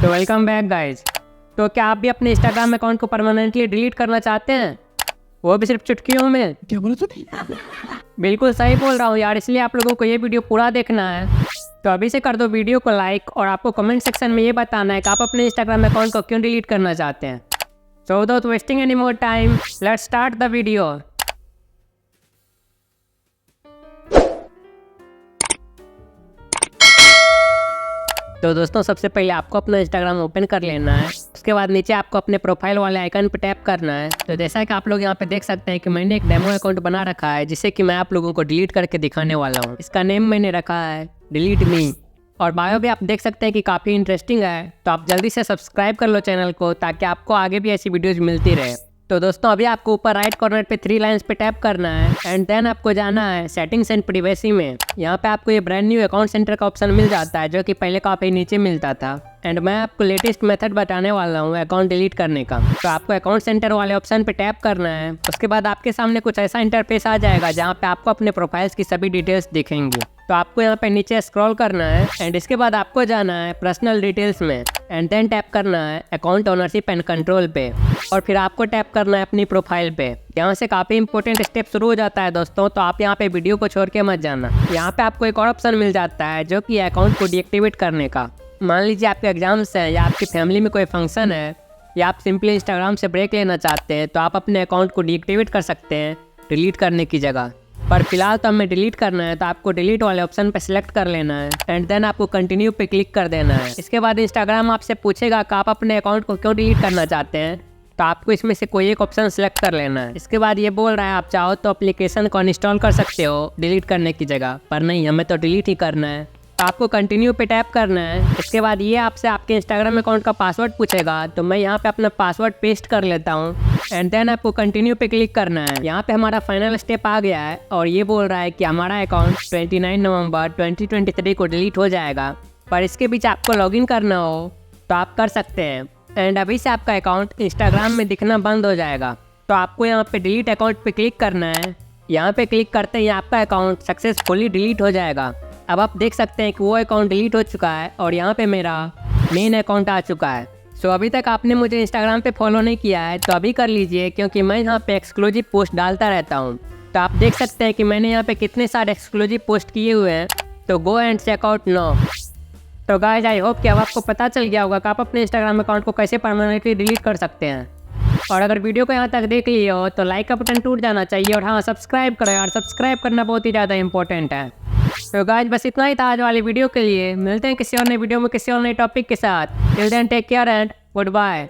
तो welcome back guys. तो क्या आप भी अपने इंस्टाग्राम अकाउंट को परमानेंटली डिलीट करना चाहते हैं, वो भी सिर्फ चुटकियों में? क्या बोला तूने? बिल्कुल सही बोल रहा हूँ यार, इसलिए आप लोगों को ये वीडियो पूरा देखना है। तो अभी से कर दो वीडियो को लाइक और आपको कमेंट सेक्शन में ये बताना है कि आप अपने इंस्टाग्राम अकाउंट को क्यों डिलीट करना चाहते हैं। So without wasting any more time, let's start the video. तो दोस्तों सबसे पहले आपको अपना इंस्टाग्राम ओपन कर लेना है। उसके बाद नीचे आपको अपने प्रोफाइल वाले आइकन पे टैप करना है। तो जैसा कि आप लोग यहाँ पे देख सकते हैं कि मैंने एक डेमो अकाउंट बना रखा है, जिसे कि मैं आप लोगों को डिलीट करके दिखाने वाला हूँ। इसका नेम मैंने रखा है डिलीट मी, और बायो भी आप देख सकते हैं कि काफ़ी इंटरेस्टिंग है। तो आप जल्दी से सब्सक्राइब कर लो चैनल को, ताकि आपको आगे भी ऐसी वीडियोज़ मिलती रहे। तो दोस्तों अभी आपको ऊपर राइट कॉर्नर पे 3 लाइंस पे टैप करना है एंड देन आपको जाना है सेटिंग्स एंड प्राइवेसी में। यहाँ पे आपको ये ब्रांड न्यू अकाउंट सेंटर का ऑप्शन मिल जाता है, जो कि पहले काफ़ी नीचे मिलता था। एंड मैं आपको लेटेस्ट मेथड बताने वाला हूँ अकाउंट डिलीट करने का। तो आपको अकाउंट सेंटर वाले ऑप्शन पे टैप करना है। उसके बाद आपके सामने कुछ ऐसा इंटरफेस आ जाएगा, जहाँ पे आपको अपने प्रोफाइल्स की सभी डिटेल्स दिखेंगी। तो आपको यहाँ पे नीचे स्क्रॉल करना है एंड इसके बाद आपको जाना है पर्सनल डिटेल्स में एंड देन टैप करना है अकाउंट ओनरशिप एंड कंट्रोल पे, और फिर आपको टैप करना है अपनी प्रोफाइल पे। यहाँ से काफ़ी इंपॉर्टेंट स्टेप शुरू हो जाता है दोस्तों, तो आप यहाँ पे वीडियो को छोड़ के मत जाना। यहाँ पे आपको एक और ऑप्शन मिल जाता है, जो कि अकाउंट को डीएक्टिवेट करने का। मान लीजिए आपके एग्जाम्स हैं या आपकी फैमिली में कोई फंक्शन है, या आप सिंपली इंस्टाग्राम से ब्रेक लेना चाहते हैं, तो आप अपने अकाउंट को डीएक्टिवेट कर सकते हैं डिलीट करने की जगह। पर फिलहाल तो हमें डिलीट करना है, तो आपको डिलीट वाले ऑप्शन पे सिलेक्ट कर लेना है एंड देन आपको कंटिन्यू पे क्लिक कर देना है। इसके बाद इंस्टाग्राम आपसे पूछेगा कि आप अपने अकाउंट को क्यों डिलीट करना चाहते हैं, तो आपको इसमें से कोई एक ऑप्शन सेलेक्ट कर लेना है। इसके बाद ये बोल रहा है आप चाहो तो एप्लीकेशन को अनइंस्टॉल कर सकते हो डिलीट करने की जगह, पर नहीं, हमें तो डिलीट ही करना है। तो आपको कंटिन्यू पे टैप करना है। इसके बाद ये आपसे आपके इंस्टाग्राम अकाउंट का पासवर्ड पूछेगा, तो मैं यहाँ पे अपना पासवर्ड पेस्ट कर लेता हूँ एंड देन आपको कंटिन्यू पे क्लिक करना है। यहाँ पे हमारा फाइनल स्टेप आ गया है और ये बोल रहा है कि हमारा अकाउंट 29 नवंबर 2023 को डिलीट हो जाएगा। पर इसके बीच आपको लॉगिन करना हो तो आप कर सकते हैं एंड अभी से आपका अकाउंट इंस्टाग्राम में दिखना बंद हो जाएगा। तो आपको यहाँ पे डिलीट अकाउंट पे क्लिक करना है। यहाँ पे क्लिक करते ही आपका अकाउंट सक्सेसफुली डिलीट हो जाएगा। अब आप देख सकते हैं कि वो अकाउंट डिलीट हो चुका है और यहाँ पे मेरा मेन अकाउंट आ चुका है। सो अभी तक आपने मुझे इंस्टाग्राम पे फॉलो नहीं किया है तो अभी कर लीजिए, क्योंकि मैं यहाँ पे एक्सक्लूसिव पोस्ट डालता रहता हूँ। तो आप देख सकते हैं कि मैंने यहाँ पे कितने सारे एक्सक्लूसिव पोस्ट किए हुए हैं। तो go and check out now. तो गाइस आई होप कि अब आपको पता चल गया होगा कि आप अपने इंस्टाग्राम अकाउंट को कैसे परमानेंटली डिलीट कर सकते हैं। और अगर वीडियो को यहाँ तक देख लिए हो तो लाइक का बटन टूट जाना चाहिए, और हाँ सब्सक्राइब करें, और सब्सक्राइब करना बहुत ही ज़्यादा इंपॉर्टेंट है। तो गाइस बस इतना ही था आज वाली वीडियो के लिए। मिलते हैं किसी और नई वीडियो में किसी और नए टॉपिक के साथ। Till then take care and good bye.